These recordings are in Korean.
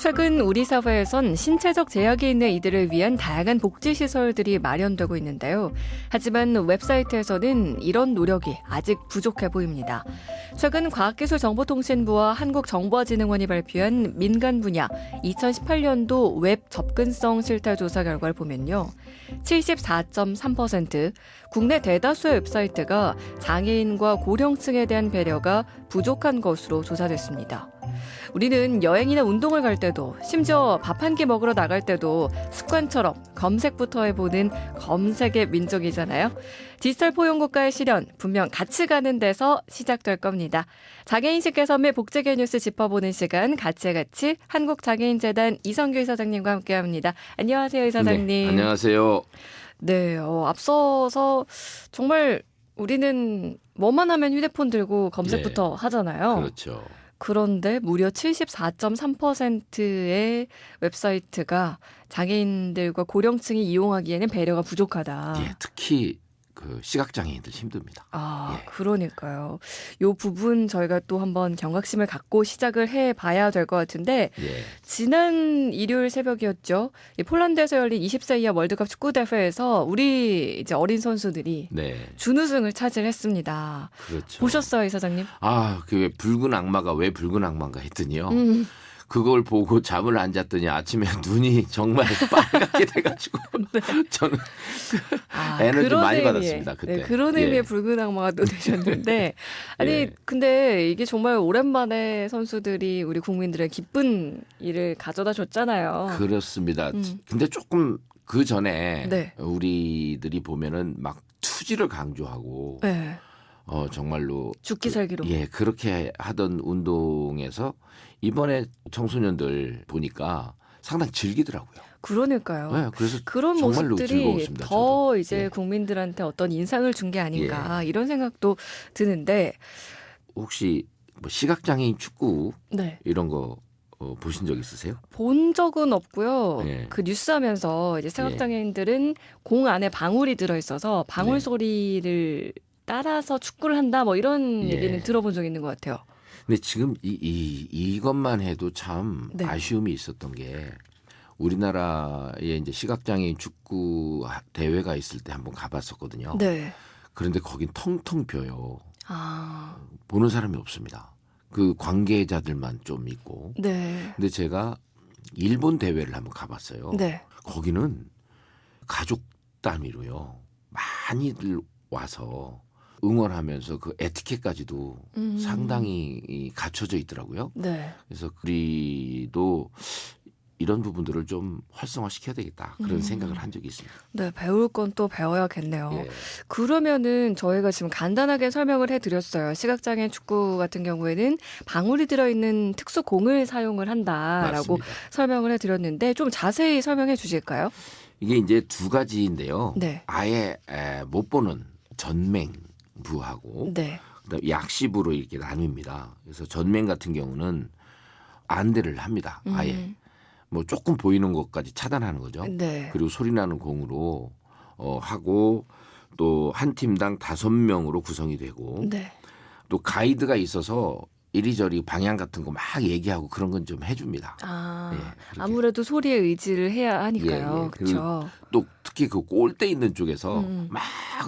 최근 우리 사회에선 신체적 제약이 있는 이들을 위한 다양한 복지시설들이 마련되고 있는데요. 하지만 웹사이트에서는 이런 노력이 아직 부족해 보입니다. 최근 과학기술정보통신부와 한국정보화진흥원이 발표한 민간 분야 2018년도 웹 접근성 실태조사 결과를 보면요. 74.3% 국내 대다수의 웹사이트가 장애인과 고령층에 대한 배려가 부족한 것으로 조사됐습니다. 우리는 여행이나 운동을 갈 때도 심지어 밥 한 끼 먹으러 나갈 때도 습관처럼 검색부터 해보는 검색의 민족이잖아요. 디지털 포용국가의 실현 분명 같이 가는 데서 시작될 겁니다. 장애인식 개선의 복지계 뉴스 짚어보는 시간 가치의 가치 한국장애인재단 이성규 이사장님과 함께합니다. 안녕하세요 이사장님. 네, 안녕하세요. 네, 앞서서 정말 우리는 뭐만 하면 휴대폰 들고 검색부터 하잖아요. 그렇죠. 그런데 무려 74.3%의 웹사이트가 장애인들과 고령층이 이용하기에는 배려가 부족하다. 예, 특히 그 시각장애인들 힘듭니다. 아, 예. 그러니까요. 이 부분 저희가 또 한번 경각심을 갖고 시작을 해봐야 될 것 같은데 예. 지난 일요일 새벽이었죠. 이 폴란드에서 열린 20세 이하 월드컵 축구 대회에서 우리 이제 어린 선수들이 네. 준우승을 차지했습니다. 그렇죠. 보셨어요, 이사장님? 아, 그 붉은 악마가 왜 붉은 악마인가 했더니요. 그걸 보고 잠을 안 잤더니 아침에 눈이 정말 빨갛게 돼가지고 저는 에너지 그런 많이 의미의, 받았습니다. 그때. 네, 그런 의미의 예. 붉은 악마가 또 되셨는데 아니 예. 근데 이게 정말 오랜만에 선수들이 우리 국민들의 기쁜 일을 가져다 줬잖아요. 그렇습니다. 근데 조금 그 전에 네. 우리들이 보면은 막 투지를 강조하고 네. 정말로 죽기 살기로. 예, 그렇게 하던 운동에서 이번에 청소년들 보니까 상당히 즐기더라고요. 그러니까요. 네, 그래서 그런 정말로 모습들이 즐거웠습니다. 더 저도. 이제 예. 국민들한테 어떤 인상을 준 게 아닌가 이런 생각도 드는데 혹시 뭐 시각장애인 축구 네. 이런 거 보신 적 있으세요? 본 적은 없고요. 예. 그 뉴스 하면서 이제 시각장애인들은 공 안에 방울이 들어있어서 방울 네. 소리를 따라서 축구를 한다 뭐 이런 예. 얘기는 들어본 적 있는 것 같아요. 근데 지금 이것만 해도 참 네. 아쉬움이 있었던 게 우리나라에 이제 시각장애인 축구 대회가 있을 때 한번 가봤었거든요. 네. 그런데 거긴 텅텅 비어요. 아, 보는 사람이 없습니다. 그 관계자들만 좀 있고. 네. 근데 제가 일본 대회를 한번 가봤어요. 네. 거기는 가족 단위로요. 많이들 와서 응원하면서 그 에티켓까지도 상당히 갖춰져 있더라고요. 네. 그래서 우리도 이런 부분들을 좀 활성화시켜야 되겠다. 그런 생각을 한 적이 있습니다. 네, 배울 건 또 배워야겠네요. 예. 그러면은 저희가 지금 간단하게 설명을 해드렸어요. 시각장애인 축구 같은 경우에는 방울이 들어있는 특수 공을 사용을 한다라고 맞습니다. 설명을 해드렸는데 좀 자세히 설명해 주실까요? 이게 이제 두 가지인데요. 네. 아예 못 보는 전맹부하고 네. 그다음에 약시부로 이렇게 나뉩니다. 그래서 전맹 같은 경우는 안대를 합니다. 아예 뭐 조금 보이는 것까지 차단하는 거죠. 네. 그리고 소리 나는 공으로 하고 또 한 팀당 5명으로 구성이 되고 네. 또 가이드가 있어서 이리저리 방향 같은 거 막 얘기하고 그런 건 좀 해줍니다. 아, 예, 그렇게. 아무래도 소리에 의지를 해야 하니까요. 예, 예. 그렇죠. 또 특히 그 골대 있는 쪽에서 막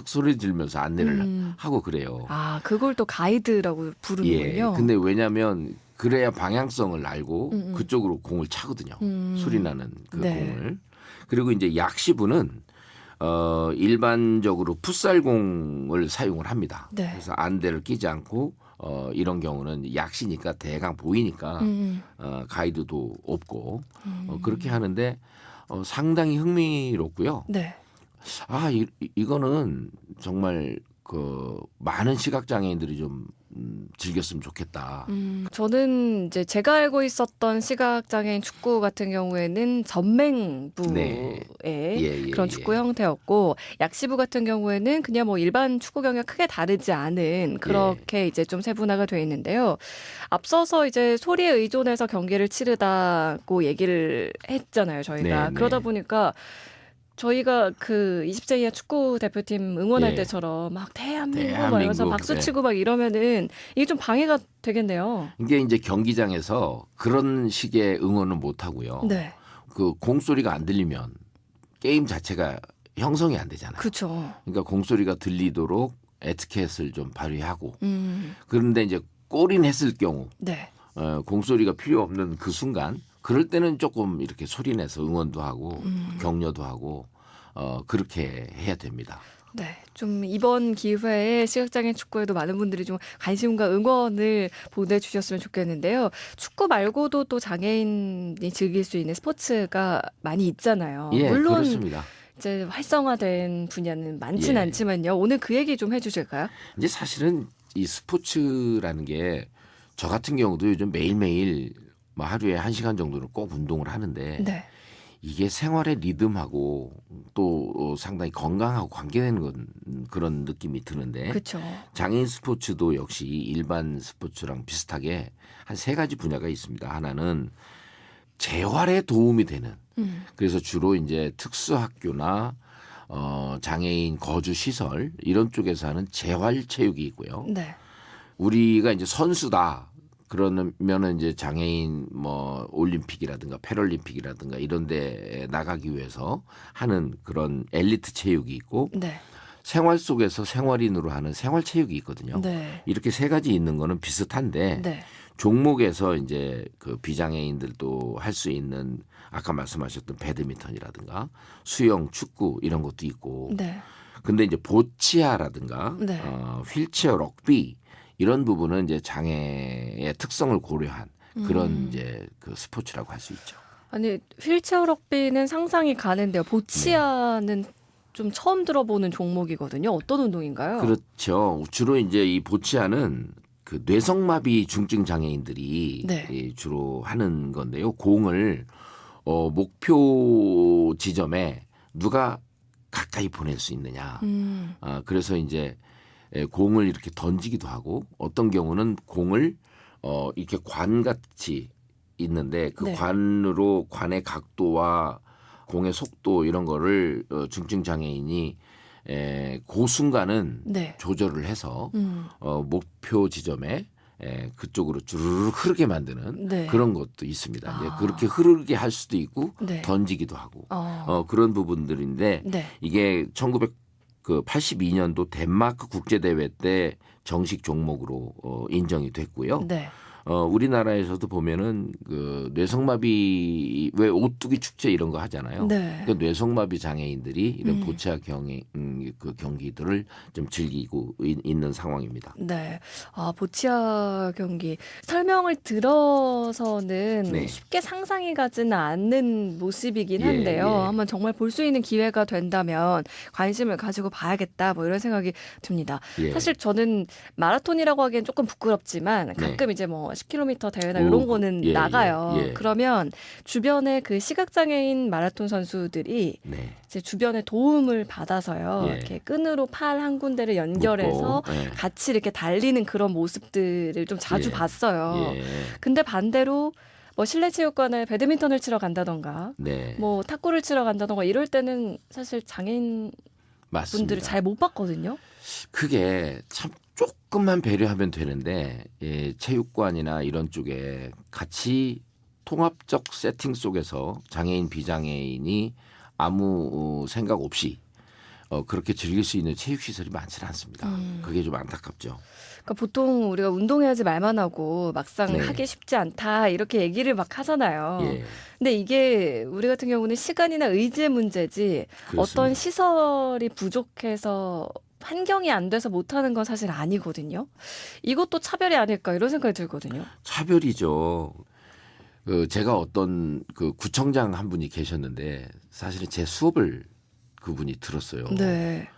소리 지르면서 안내를 하고 그래요. 아, 그걸 또 가이드라고 예. 부르는군요. 근데 왜냐하면 그래야 방향성을 알고 그쪽으로 공을 차거든요. 소리 나는 그 네. 공을. 그리고 이제 약시부는 일반적으로 풋살공을 사용을 합니다. 네. 그래서 안대를 끼지 않고 이런 경우는 약시니까 대강 보이니까 가이드도 없고 그렇게 하는데 상당히 흥미롭고요. 네. 아, 이거는 정말 그 많은 시각장애인들이 좀 즐겼으면 좋겠다. 저는 이제 제가 알고 있었던 시각장애인 축구 같은 경우에는 전맹부의 네. 예, 그런 예. 축구 형태였고 약시부 같은 경우에는 그냥 뭐 일반 축구 경기가 크게 다르지 않은 그렇게 이제 좀 세분화가 돼 있는데요. 앞서서 이제 소리에 의존해서 경기를 치르다고 얘기를 했잖아요, 저희가. 네, 그러다 네. 보니까 저희가 그 20세 이하 축구 대표팀 응원할 예. 때처럼 막 대한민국 막 대한민국, 이러면서 박수 네. 치고 막 이러면은 이게 좀 방해가 되겠네요. 이게 이제 경기장에서 그런 식의 응원은 못 하고요. 네. 그 공소리가 안 들리면 게임 자체가 형성이 안 되잖아요. 그렇죠. 그러니까 공소리가 들리도록 에티켓을 좀 발휘하고 음. 그런데 이제 골인했을 경우 네. 공소리가 필요 없는 그 순간 그럴 때는 조금 이렇게 소리내서 응원도 하고 격려도 하고 그렇게 해야 됩니다. 네, 좀 이번 기회에 시각장애인 축구에도 많은 분들이 좀 관심과 응원을 보내주셨으면 좋겠는데요. 축구 말고도 또 장애인이 즐길 수 있는 스포츠가 많이 있잖아요. 예, 물론 그렇습니다. 이제 활성화된 분야는 많진 예. 않지만요. 오늘 그 얘기 좀 해주실까요? 이제 사실은 이 스포츠라는 게 저 같은 경우도 요즘 매일매일 뭐 하루에 1시간 정도는 꼭 운동을 하는데 네, 이게 생활의 리듬하고 또 상당히 건강하고 관계되는 그런 느낌이 드는데 그렇죠. 장애인 스포츠도 역시 일반 스포츠랑 비슷하게 한 3가지 분야가 있습니다. 하나는 재활에 도움이 되는 그래서 주로 이제 특수학교나 장애인 거주 시설 이런 쪽에서 하는 재활체육이 있고요. 네, 우리가 이제 선수다 그러면은 이제 장애인 뭐 올림픽이라든가 패럴림픽이라든가 이런 데 나가기 위해서 하는 그런 엘리트 체육이 있고 네, 생활 속에서 생활인으로 하는 생활 체육이 있거든요. 네, 이렇게 3가지 있는 거는 비슷한데 네, 종목에서 이제 그 비장애인들도 할 수 있는 아까 말씀하셨던 배드민턴이라든가 수영, 축구 이런 것도 있고 네, 근데 이제 보치아라든가 네. 휠체어 럭비 이런 부분은 이제 장애의 특성을 고려한 그런 이제 그 스포츠라고 할 수 있죠. 아니 휠체어 럭비는 상상이 가는데요. 보치아는 좀 처음 들어보는 종목이거든요. 어떤 운동인가요? 그렇죠. 주로 이제 이 보치아는 그 뇌성마비 중증 장애인들이 네. 주로 하는 건데요. 공을 목표 지점에 누가 가까이 보낼 수 있느냐. 그래서 이제 공을 이렇게 던지기도 하고 어떤 경우는 공을 이렇게 관같이 있는데 그 네. 관의 각도와 공의 속도 이런 거를 중증 장애인이 그 순간은 네. 조절을 해서 목표 지점에 그쪽으로 주르륵 흐르게 만드는 네. 그런 것도 있습니다. 이제 아. 그렇게 흐르게 할 수도 있고 네. 던지기도 하고 어. 그런 부분들인데 네. 이게 1982년도 덴마크 국제 대회 때 정식 종목으로 인정이 됐고요. 네. 우리나라에서도 보면은 그 뇌성마비 왜 오뚜기 축제 이런 거 하잖아요. 네. 그 뇌성마비 장애인들이 이런 보치아 그 경기들을 좀 즐기고 있는 상황입니다. 네. 아, 보치아 경기. 설명을 들어서는 네. 쉽게 상상이 가지는 않는 모습이긴 예, 한데요. 예. 한번 정말 볼 수 있는 기회가 된다면 관심을 가지고 봐야겠다. 뭐 이런 생각이 듭니다. 예. 사실 저는 마라톤이라고 하기엔 조금 부끄럽지만 가끔 이제 뭐 10km 대회나 이런 거는 예, 나가요. 예, 예. 그러면 주변에 그 시각장애인 마라톤 선수들이 네. 이제 주변에 도움을 받아서요. 예. 이렇게 끈으로 팔 한 군데를 연결해서 묶고, 예. 같이 이렇게 달리는 그런 모습들을 좀 자주 예. 봤어요. 예. 근데 반대로 뭐 실내 체육관에 배드민턴을 치러 간다던가 네. 뭐 탁구를 치러 간다던가 이럴 때는 사실 장애인 맞습니다. 분들을 잘 못 봤거든요. 그게 참 조금만 배려하면 되는데 체육관이나 이런 쪽에 같이 통합적 세팅 속에서 장애인 비장애인이 아무 생각 없이 그렇게 즐길 수 있는 체육시설이 많지는 않습니다. 그게 좀 안타깝죠. 그러니까 보통 우리가 운동해야지 말만 하고 막상 네. 하기 쉽지 않다 이렇게 얘기를 막 하잖아요. 예, 근데 이게 우리 같은 경우는 시간이나 의지의 문제지 그렇습니다. 어떤 시설이 부족해서 환경이 안 돼서 못하는 건 사실 아니거든요. 이것도 차별이 아닐까 이런 생각이 들거든요. 차별이죠. 제가 어떤 그 구청장 한 분이 계셨는데 사실은 제 수업을 그분이 들었어요. 네.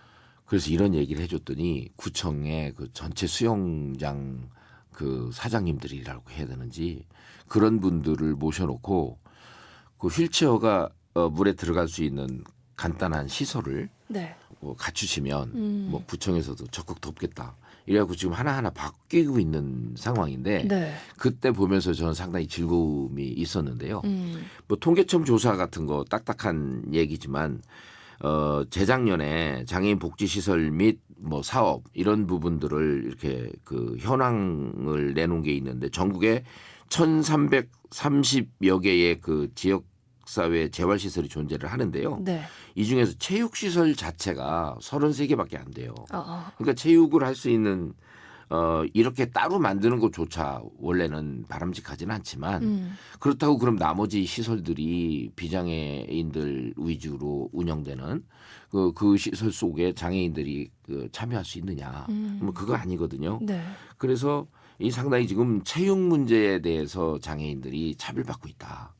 그래서 이런 얘기를 해줬더니 구청의 그 전체 수영장 그 사장님들이라고 해야 되는지 그런 분들을 모셔놓고 그 휠체어가 물에 들어갈 수 있는 간단한 시설을 네. 갖추시면 뭐 구청에서도 적극 돕겠다. 이래갖고 지금 하나하나 바뀌고 있는 상황인데 네. 그때 보면서 저는 상당히 즐거움이 있었는데요. 뭐 통계청 조사 같은 거 딱딱한 얘기지만 재작년에 장애인 복지 시설 및 뭐 사업 이런 부분들을 이렇게 그 현황을 내놓은 게 있는데 전국에 1,330여 개의 그 지역 사회 재활 시설이 존재를 하는데요. 네. 이 중에서 체육 시설 자체가 33개밖에 안 돼요. 아, 그러니까 체육을 할 수 있는 이렇게 따로 만드는 것조차 원래는 바람직하지는 않지만 그렇다고 그럼 나머지 시설들이 비장애인들 위주로 운영되는 그 시설 속에 장애인들이 참여할 수 있느냐? 뭐 그거 아니거든요. 네. 그래서 이 상당히 지금 체육 문제에 대해서 장애인들이 차별받고 있다.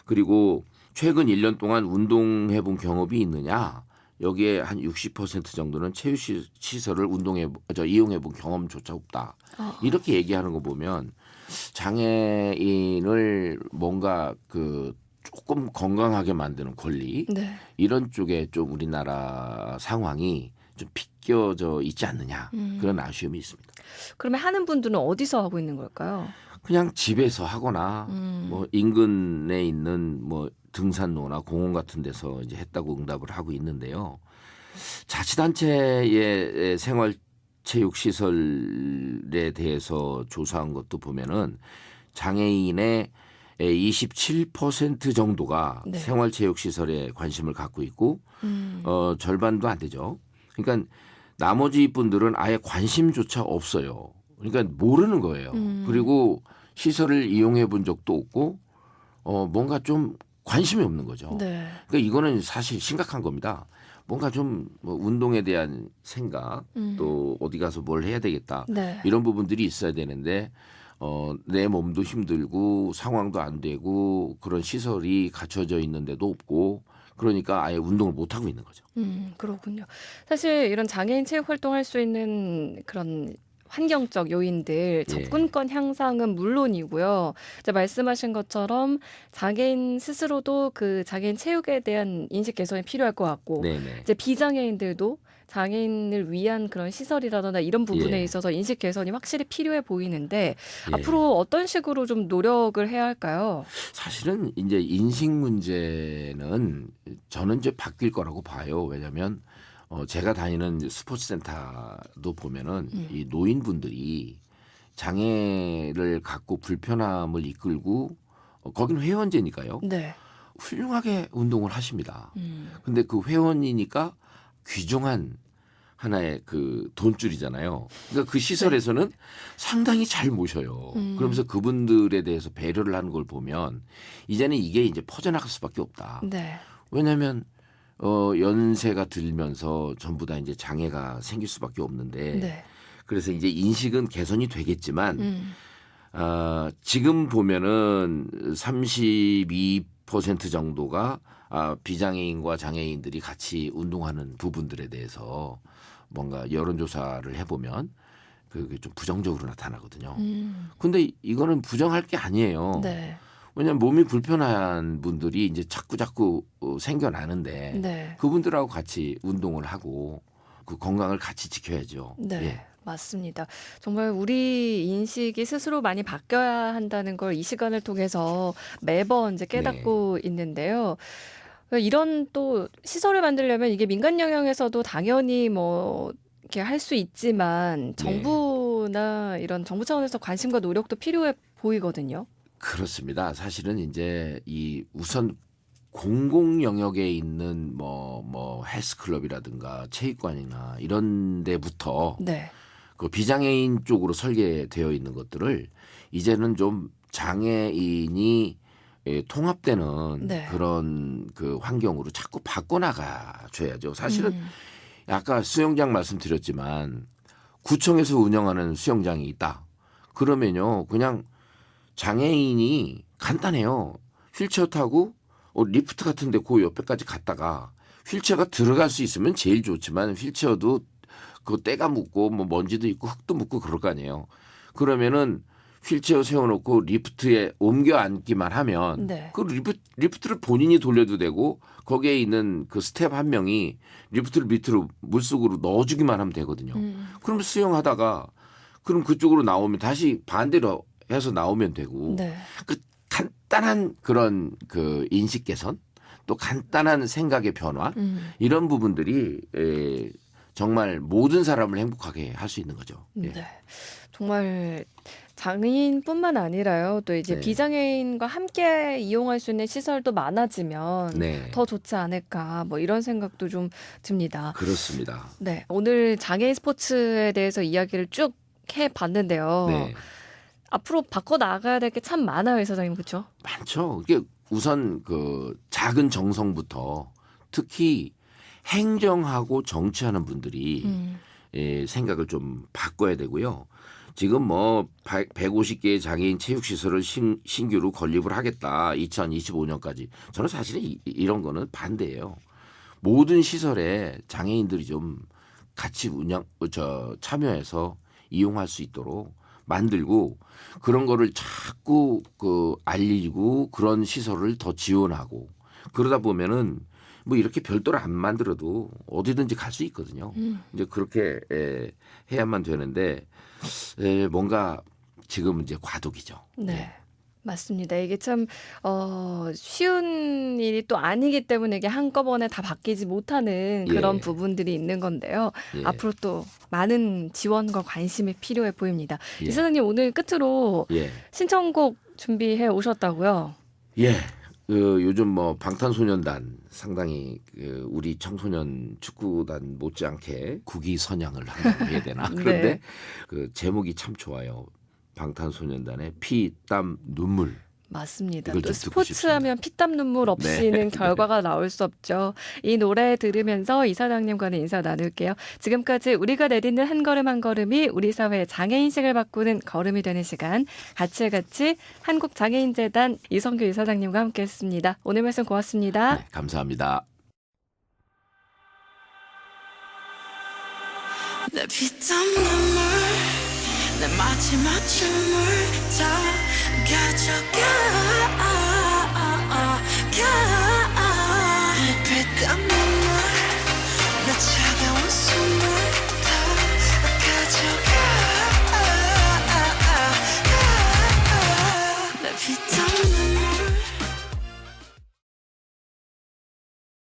그리고 최근 1년 동안 운동해 본 경험이 있느냐? 여기에 한 60% 정도는 체육 시설을 이용해 본 경험조차 없다. 이렇게 얘기하는 거 보면 장애인을 뭔가 조금 건강하게 만드는 권리 네. 이런 쪽에 좀 우리나라 상황이 좀 비껴져 있지 않느냐 그런 아쉬움이 있습니다. 그러면 하는 분들은 어디서 하고 있는 걸까요? 그냥 집에서 하거나 뭐 인근에 있는 뭐 등산로나 공원 같은 데서 이제 했다고 응답을 하고 있는데요. 자치단체의 생활체육시설에 대해서 조사한 것도 보면은 장애인의 27% 정도가 네. 생활체육시설에 관심을 갖고 있고 절반도 안 되죠. 그러니까 나머지 분들은 아예 관심조차 없어요. 그러니까 모르는 거예요. 그리고 시설을 이용해 본 적도 없고 뭔가 좀 관심이 없는 거죠. 네. 그러니까 이거는 사실 심각한 겁니다. 뭔가 좀 뭐 운동에 대한 생각 또 어디 가서 뭘 해야 되겠다 네. 이런 부분들이 있어야 되는데 내 몸도 힘들고 상황도 안 되고 그런 시설이 갖춰져 있는데도 없고 그러니까 아예 운동을 못 하고 있는 거죠. 그렇군요. 사실 이런 장애인 체육 활동할 수 있는 그런 환경적 요인들, 접근권 향상은 물론이고요. 이제 말씀하신 것처럼 장애인 스스로도 그 장애인 체육에 대한 인식 개선이 필요할 것 같고, 네네. 이제 비장애인들도 장애인을 위한 그런 시설이라거나 이런 부분에 예. 있어서 인식 개선이 확실히 필요해 보이는데 예. 앞으로 어떤 식으로 좀 노력을 해야 할까요? 사실은 이제 인식 문제는 저는 이제 바뀔 거라고 봐요. 왜냐하면 제가 다니는 스포츠센터도 보면은 이 노인분들이 장애를 갖고 불편함을 이끌고 거기는 회원제니까요. 네. 훌륭하게 운동을 하십니다. 근데 그 회원이니까 귀중한 하나의 그 돈줄이잖아요. 그러니까 그 시설에서는 상당히 잘 모셔요. 그러면서 그분들에 대해서 배려를 하는 걸 보면 이제는 이게 이제 퍼져나갈 수밖에 없다. 네. 왜냐하면 연세가 들면서 전부 다 이제 장애가 생길 수밖에 없는데 네. 그래서 이제 인식은 개선이 되겠지만 지금 보면은 32% 정도가 비장애인과 장애인들이 같이 운동하는 부분들에 대해서 뭔가 여론조사를 해보면 그게 좀 부정적으로 나타나거든요. 근데 이거는 부정할 게 아니에요. 네. 왜냐하면 몸이 불편한 분들이 이제 자꾸 생겨나는데 네. 그분들하고 같이 운동을 하고 그 건강을 같이 지켜야죠. 네. 예. 맞습니다. 정말 우리 인식이 스스로 많이 바뀌어야 한다는 걸 이 시간을 통해서 매번 이제 깨닫고 있는데요. 이런 또 시설을 만들려면 이게 민간 영역에서도 당연히 뭐 이렇게 할 수 있지만 정부나 이런 정부 차원에서 관심과 노력도 필요해 보이거든요. 그렇습니다. 사실은 이제 이 우선 공공 영역에 있는 뭐 헬스클럽이라든가 체육관이나 이런 데부터 네. 그 비장애인 쪽으로 설계되어 있는 것들을 이제는 좀 장애인이 통합되는 네. 그런 그 환경으로 자꾸 바꿔나가 줘야죠. 사실은 아까 수영장 말씀드렸지만 구청에서 운영하는 수영장이 있다. 그러면요, 그냥 장애인이 간단해요. 휠체어 타고 리프트 같은데 그 옆에까지 갔다가 휠체어가 들어갈 수 있으면 제일 좋지만 휠체어도 그 때가 묻고 뭐 먼지도 있고 흙도 묻고 그럴 거 아니에요. 그러면은 휠체어 세워놓고 리프트에 옮겨 앉기만 하면 네. 그 리프트를 본인이 돌려도 되고 거기에 있는 그 스텝 한 명이 리프트를 밑으로 물속으로 넣어주기만 하면 되거든요. 그럼 수영하다가 그럼 그쪽으로 나오면 다시 반대로 해서 나오면 되고 네. 그 간단한 그런 그 인식 개선 또 간단한 생각의 변화 이런 부분들이 정말 모든 사람을 행복하게 할 수 있는 거죠. 예. 네. 정말 장애인뿐만 아니라요. 또 이제 네. 비장애인과 함께 이용할 수 있는 시설도 많아지면 네. 더 좋지 않을까 뭐 이런 생각도 좀 듭니다. 그렇습니다. 네. 오늘 장애인 스포츠에 대해서 이야기를 쭉 해봤는데요. 네. 앞으로 바꿔 나가야 될 게 참 많아요, 이사장님. 그렇죠? 많죠. 이게 우선 그 작은 정성부터 특히 행정하고 정치하는 분들이 생각을 좀 바꿔야 되고요. 지금 뭐 150개의 장애인 체육시설을 신규로 건립을 하겠다. 2025년까지. 저는 사실은 이런 거는 반대예요. 모든 시설에 장애인들이 좀 같이 참여해서 이용할 수 있도록 만들고 그런 거를 자꾸 알리고 그런 시설을 더 지원하고 그러다 보면은 뭐 이렇게 별도로 안 만들어도 어디든지 갈 수 있거든요. 이제 그렇게 해야만 되는데 뭔가 지금 이제 과도기죠. 네. 맞습니다. 이게 참 쉬운 일이 또 아니기 때문에 이게 한꺼번에 다 바뀌지 못하는 그런 예. 부분들이 있는 건데요. 예. 앞으로 또 많은 지원과 관심이 필요해 보입니다. 예. 이사장님 오늘 끝으로 예. 신청곡 준비해 오셨다고요? 예. 요즘 뭐 방탄소년단 상당히 우리 청소년 축구단 못지않게 국위선양을 한다고 해야 되나? 그런데 네. 그 제목이 참 좋아요. 방탄소년단의 피, 땀, 눈물. 맞습니다. 이걸 또 좀 듣고 스포츠하면 피땀 눈물 없이는 결과가 나올 수 없죠. 이 노래 들으면서 이사장님과는 인사 나눌게요. 지금까지 우리가 내딛는 한 걸음 한 걸음이 우리 사회의 장애인식을 바꾸는 걸음이 되는 시간. 같이 한국장애인재단 이성규 이사장님과 함께했습니다. 오늘 말씀 고맙습니다. 네, 감사합니다. 내 피땀 눈물 내 마지막 춤을 다 가져가